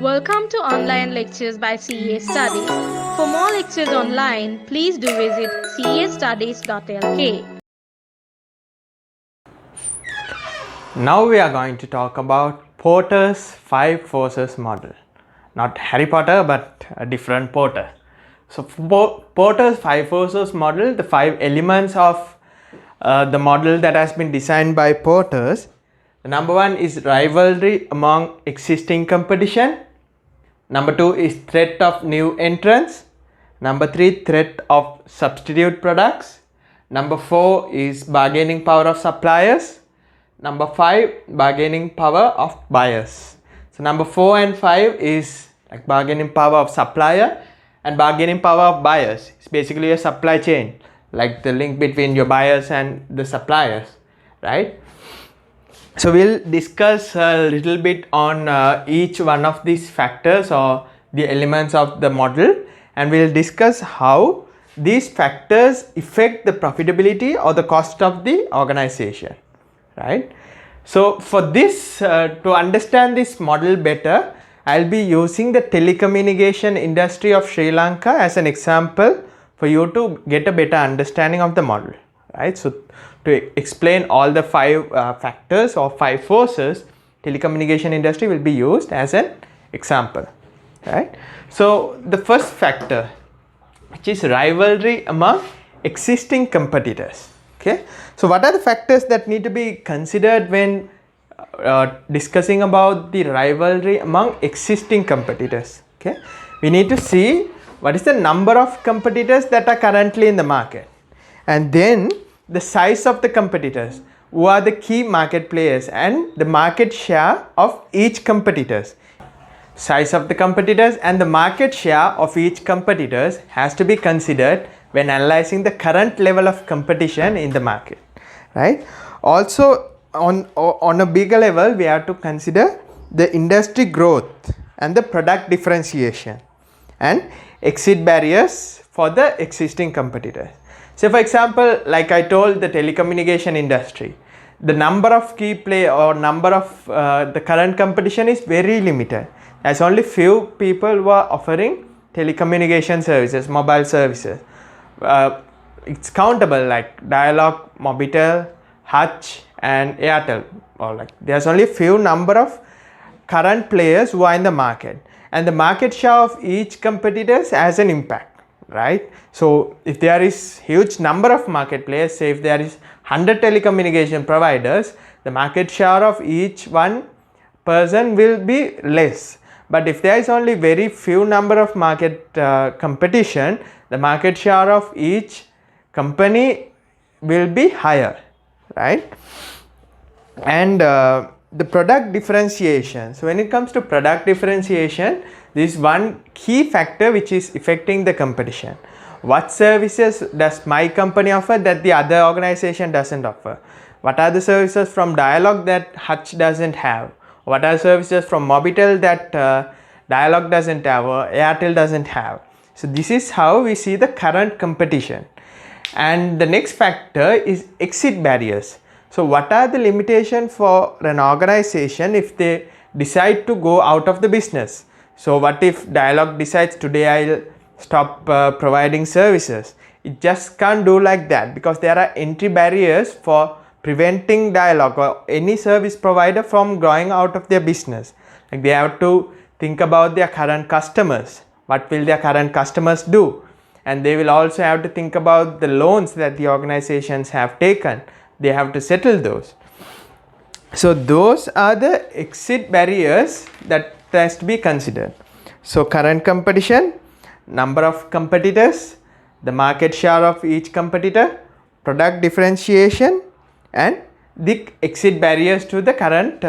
Welcome to online lectures by CA Studies. For more lectures online, please do visit castudies.lk. Now we are going to talk about Porter's 5 forces model. Not Harry Potter, but a different Porter. So Porter's 5 forces model, the 5 elements of the model that has been designed by Porter's. The number 1 is rivalry among existing competition. Number 2 is threat of new entrants. Number 3, threat of substitute products. Number 4 is bargaining power of suppliers. Number 5, bargaining power of buyers. So number 4 and 5 is like bargaining power of supplier and bargaining power of buyers. It's basically a supply chain, like the link between your buyers and the suppliers, right? So we'll discuss a little bit on each one of these factors or the elements of the model, and we'll discuss how these factors affect the profitability or the cost of the organization, right? So for this, to understand this model better, I'll be using the telecommunication industry of Sri Lanka as an example for you to get a better understanding of the model, right? So to explain all the 5 factors or 5 forces, telecommunication industry will be used as an example, right? So the first factor, which is rivalry among existing competitors. Okay, so what are the factors that need to be considered when discussing about the rivalry among existing competitors? Okay, we need to see what is the number of competitors that are currently in the market, and then the size of the competitors, who are the key market players, and the market share of each competitors. Size of the competitors and the market share of each competitors has to be considered when analyzing the current level of competition in the market, right? Also on a bigger level, we have to consider the industry growth and the product differentiation and exit barriers for the existing competitors. So for example, like I told, the telecommunication industry, the number of key play or number of the current competition is very limited. There's only few people who are offering telecommunication services, mobile services. It's countable, like Dialog, Mobitel, Hutch and Airtel, or like there's only a few number of current players who are in the market, and the market share of each competitors has an impact, right? So if there is huge number of market players, say if there is 100 telecommunication providers, the market share of each one person will be less. But if there is only very few number of market competition, the market share of each company will be higher, right? And the product differentiation. So when it comes to product differentiation, this is one key factor which is affecting the competition. What services does my company offer that the other organization doesn't offer? What are the services from Dialog that Hutch doesn't have? What are services from Mobitel that Dialog doesn't have or Airtel doesn't have? So this is how we see the current competition. And the next factor is exit barriers. So what are the limitations for an organization if they decide to go out of the business? So what if Dialog decides today I'll stop providing services? It just can't do like that, because there are entry barriers for preventing Dialog or any service provider from going out of their business. Like they have to think about their current customers. What will their current customers do? And they will also have to think about the loans that the organizations have taken. They have to settle those. So those are the exit barriers that has to be considered. So current competition, number of competitors, the market share of each competitor, product differentiation, and the exit barriers to the current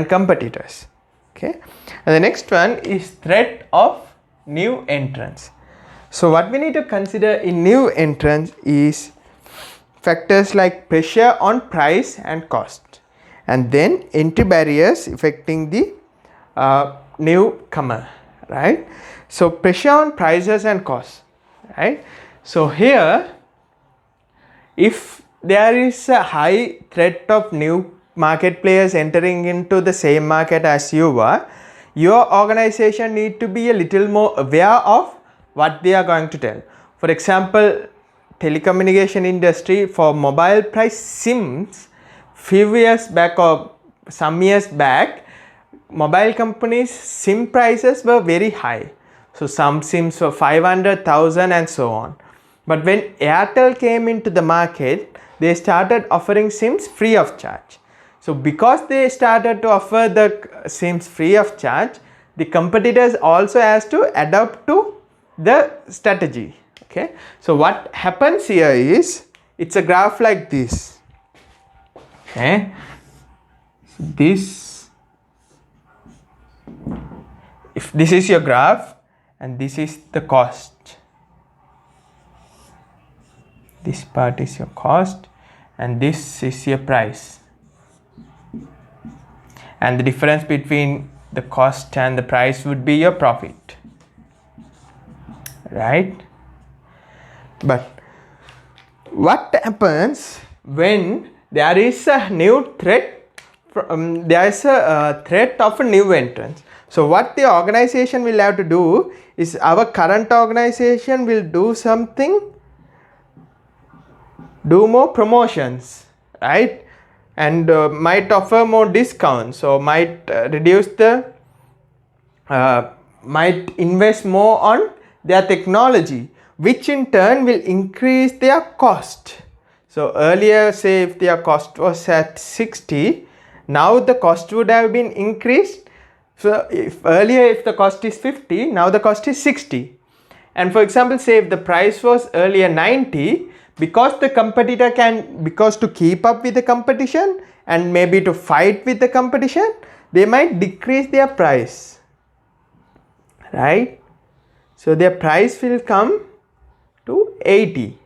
competitors. Okay, and the next one is threat of new entrants. So what we need to consider in new entrants is factors like pressure on price and cost, and then entry barriers affecting the newcomer, right? So pressure on prices and costs, right? So here, if there is a high threat of new market players entering into the same market as you are, your organization need to be a little more aware of what they are going to tell. For example, telecommunication industry, for mobile price SIMs, few years back or some years back, mobile companies SIM prices were very high. So some SIMs were 500,000 and so on. But when Airtel came into the market, they started offering SIMs free of charge. So because they started to offer the SIMs free of charge, the competitors also has to adapt to the strategy. Okay. So what happens here is, it's a graph like this. Okay. If this is your graph and this is the cost, this part is your cost and this is your price, and the difference between the cost and the price would be your profit, right? But what happens when there is a new threat, there is a threat of a new entrance? So what the organization will have to do is, our current organization will do something, do more promotions, right? And might offer more discounts, or might reduce the might invest more on their technology, which in turn will increase their cost. So earlier, say if their cost was at 60, now the cost would have been increased. So if the cost is 50, now the cost is 60. And for example, say if the price was earlier 90, because the competitor because to keep up with the competition and maybe to fight with the competition, they might decrease their price, right? So their price will come to 80,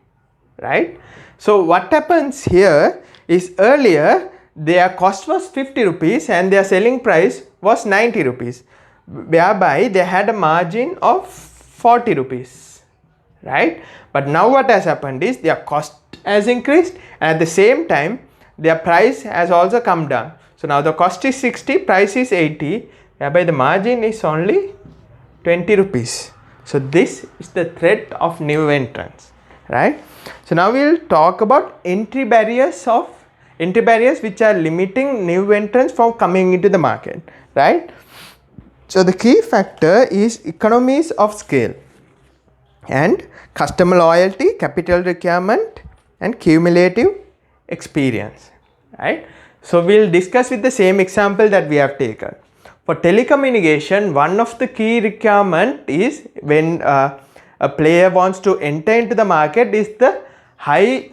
right? So what happens here is, earlier their cost was 50 rupees and their selling price was 90 rupees, whereby they had a margin of 40 rupees, right? But now what has happened is, their cost has increased and at the same time their price has also come down. So now the cost is 60, price is 80, whereby the margin is only 20 rupees. So this is the threat of new entrants, right? So now we will talk about entry barriers which are limiting new entrants from coming into the market, right? So the key factor is economies of scale and customer loyalty, capital requirement and cumulative experience, right? So we'll discuss with the same example that we have taken. For telecommunication, one of the key requirement is, when a player wants to enter into the market, is the high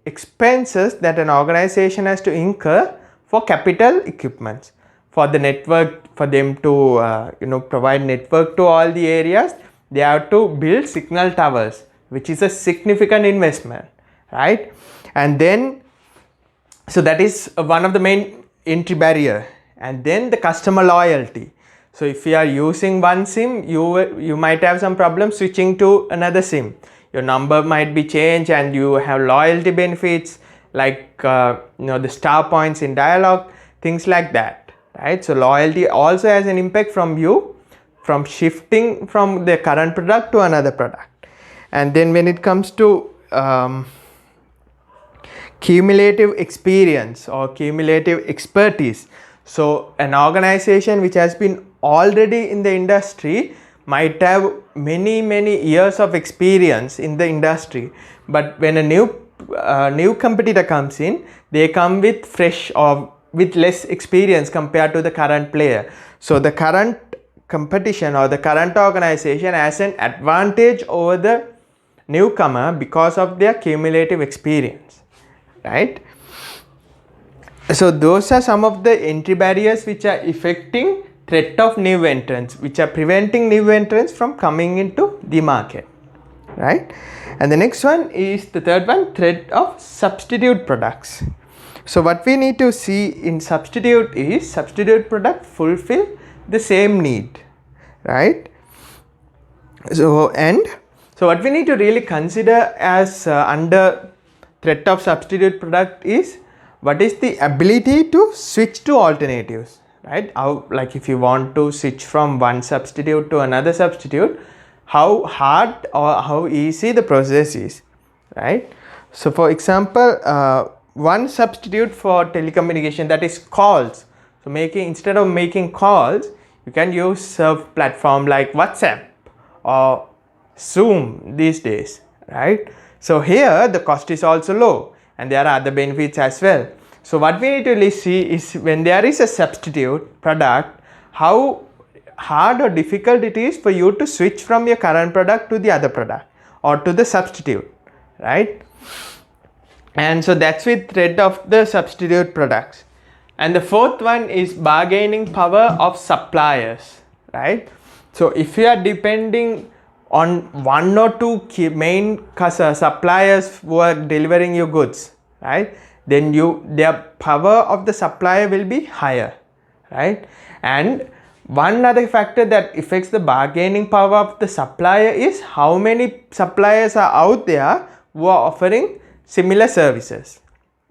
expenses that an organization has to incur for capital equipments, for the network, for them to provide network to all the areas. They have to build signal towers, which is a significant investment, right? And then, so that is one of the main entry barrier. And then the customer loyalty. So if you are using one SIM, you might have some problem switching to another SIM. Your number might be changed and you have loyalty benefits like the star points in Dialog, things like that, right? So loyalty also has an impact from you, from shifting from the current product to another product. And then when it comes to cumulative experience or cumulative expertise, so an organization which has been already in the industry might have many years of experience in the industry, but when a new competitor comes in, they come with fresh or with less experience compared to the current player. So the current competition or the current organization has an advantage over the newcomer because of their cumulative experience, right? So those are some of the entry barriers which are affecting threat of new entrants, which are preventing new entrants from coming into the market, right? And the next one is the third one, threat of substitute products. So what we need to see in substitute is, substitute product fulfill the same need, right? So what we need to really consider as under threat of substitute product is, what is the ability to switch to alternatives, right? How, like if you want to switch from one substitute to another substitute, how hard or how easy the process is, right? So for example, one substitute for telecommunication, that is calls. So instead of making calls, you can use a platform like WhatsApp or Zoom these days, right? So here the cost is also low and there are other benefits as well. So what we need to really see is when there is a substitute product, how hard or difficult it is for you to switch from your current product to the other product or to the substitute, right? And so that's with threat of the substitute products. And the fourth one is bargaining power of suppliers, right? So if you are depending on one or two key main suppliers who are delivering your goods, right, then their power of the supplier will be higher, right? And one other factor that affects the bargaining power of the supplier is how many suppliers are out there who are offering similar services.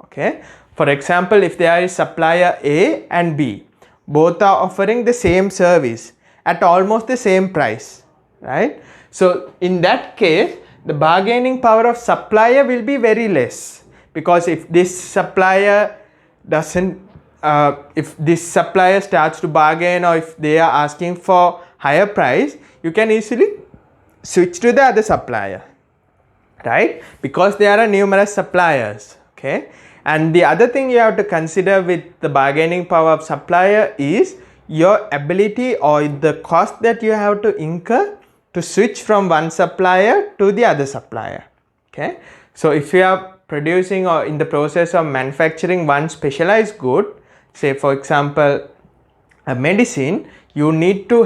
Okay, for example, if there is supplier A and B, both are offering the same service at almost the same price, right? So in that case, the bargaining power of supplier will be very less, because if this supplier doesn't if this supplier starts to bargain, or if they are asking for higher price, you can easily switch to the other supplier, right? Because there are numerous suppliers. Okay, and the other thing you have to consider with the bargaining power of supplier is your ability or the cost that you have to incur to switch from one supplier to the other supplier. Okay, so if you are producing or in the process of manufacturing one specialized good, say for example a medicine, you need to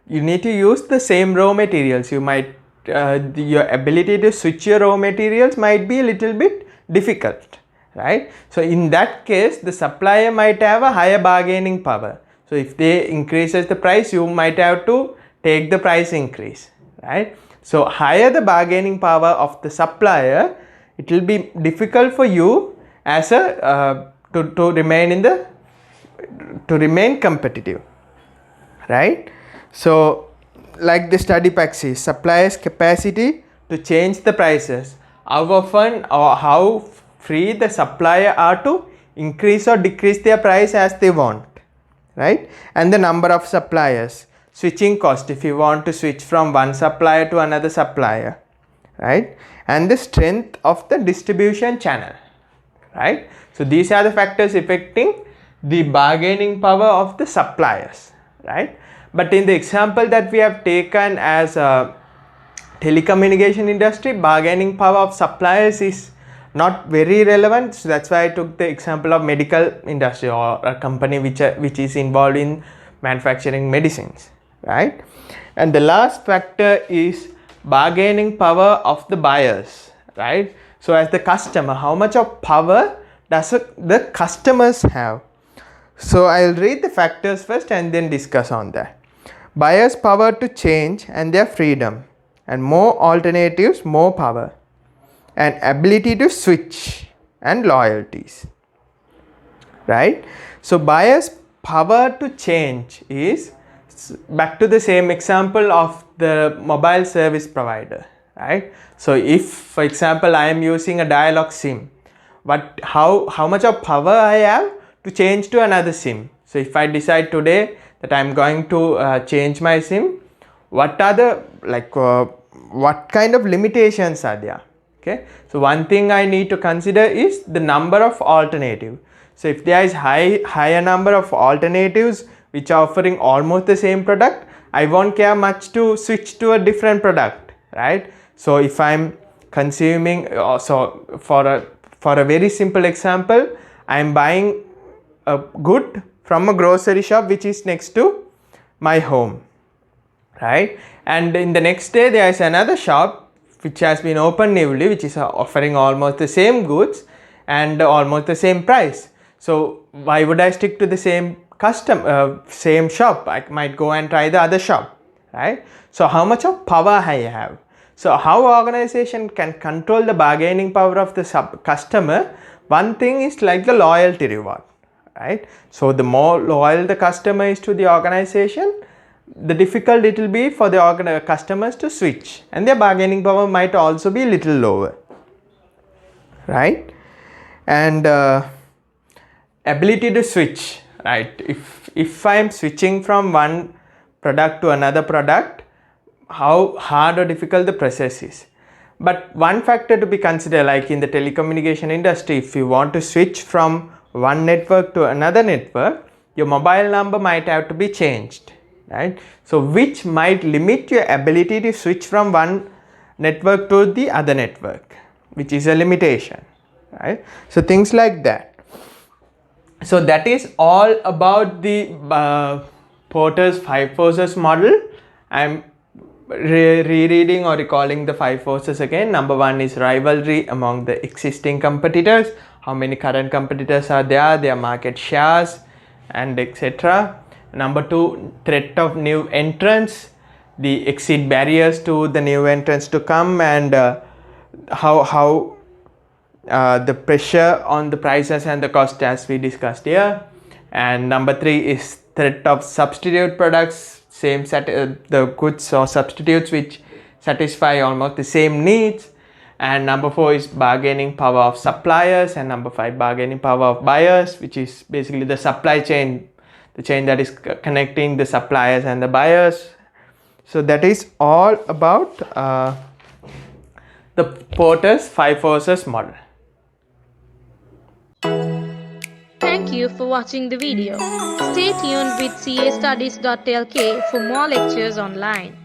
use the same raw materials. You might your ability to switch your raw materials might be a little bit difficult, right? So in that case, the supplier might have a higher bargaining power. So if they increases the price, you might have to take the price increase, right? So higher the bargaining power of the supplier, it will be difficult for you as a to remain competitive, right? So like the study pack says, suppliers' capacity to change the prices, how often or how free the supplier are to increase or decrease their price as they want, right? And the number of suppliers, switching cost if you want to switch from one supplier to another supplier, right? And the strength of the distribution channel, right? So these are the factors affecting the bargaining power of the suppliers, right? But in the example that we have taken as a telecommunication industry, bargaining power of suppliers is not very relevant. So that's why I took the example of medical industry or a company which is involved in manufacturing medicines, right? And the last factor is bargaining power of the buyers, right? So as the customer, how much of power does the customers have? So I'll read the factors first and then discuss on that. Buyers' power to change and their freedom, and more alternatives, more power, and ability to switch and loyalties, right? So buyers' power to change is back to the same example of the mobile service provider, right? So if for example I am using a Dialog SIM, but how much of power I have to change to another SIM. So if I decide today that I am going to change my SIM, what are the what kind of limitations are there? Okay, so one thing I need to consider is the number of alternatives. So if there is higher number of alternatives which are offering almost the same product, I won't care much to switch to a different product, right? So if I'm consuming, so for a very simple example, I am buying a good from a grocery shop which is next to my home, right? And in the next day there is another shop which has been opened newly, which is offering almost the same goods and almost the same price. So why would I stick to the same same shop? I might go and try the other shop, right? So how much of power I have? So how organization can control the bargaining power of the customer? One thing is like the loyalty reward, right? So the more loyal the customer is to the organization, the difficult it will be for the customers to switch, and their bargaining power might also be little lower, right? And ability to switch, right? If I'm switching from one product to another product, how hard or difficult the process is. But one factor to be considered, like in the telecommunication industry, if you want to switch from one network to another network, your mobile number might have to be changed, right? So which might limit your ability to switch from one network to the other network, which is a limitation, right? So things like that. So that is all about the Porter's 5 forces model. I'm rereading or recalling the 5 forces again. Number 1 is rivalry among the existing competitors. How many current competitors are there, their market shares, and etc. Number 2, threat of new entrants, the exit barriers to the new entrants to come, and how the pressure on the prices and the cost, as we discussed here. And number 3 is threat of substitute products, the goods or substitutes which satisfy almost the same needs. And number 4 is bargaining power of suppliers, and number 5, bargaining power of buyers, which is basically the supply chain, the chain that is connecting the suppliers and the buyers. So that is all about the Porter's 5 forces model. Thank you for watching the video. Stay tuned with castudies.lk for more lectures online.